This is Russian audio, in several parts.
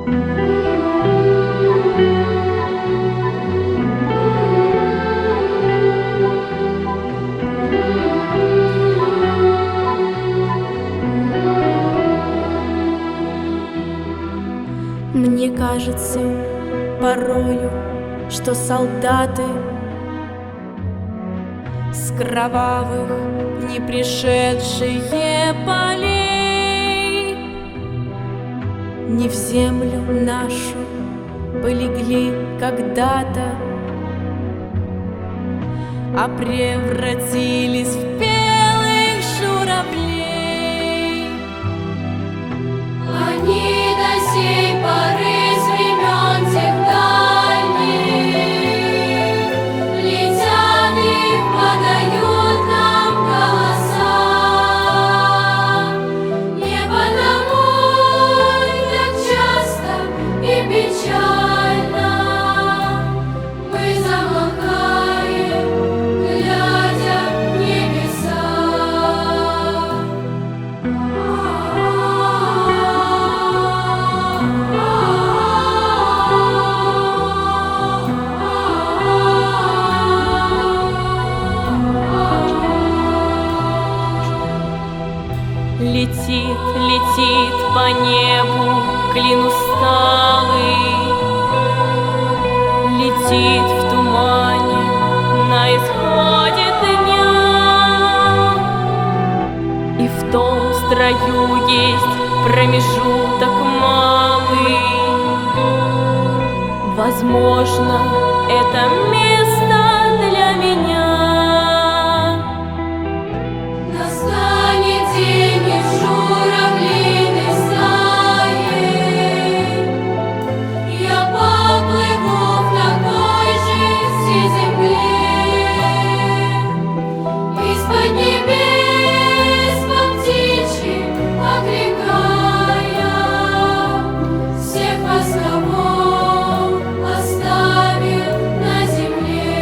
Мне кажется порою, что солдаты с кровавых не пришедшие полей не в землю нашу полегли когда-то, а превратились в белых журавлей. Они до сей поры с времен тех дальних летят и подают нам голоса. Не потому так часто и печально мы замолкаем, глядя в небеса. Летит, летит по небу клин усталый, летит в тумане на исходе дня. И в том строю есть промежуток малый. Возможно, это место для меня. Настанет день, и в журавлиной стае я поплыву в такой же всей земле. Из-под небес по птичьи окликая, всех вас, кого оставил на земле.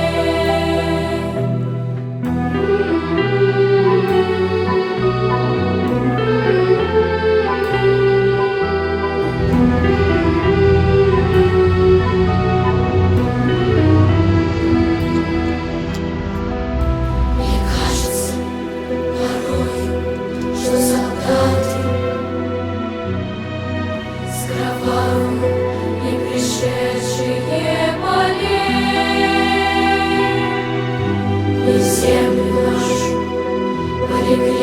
Мне кажется порою, что солдаты с кровавых не пришедшие полей и землю нашу полегли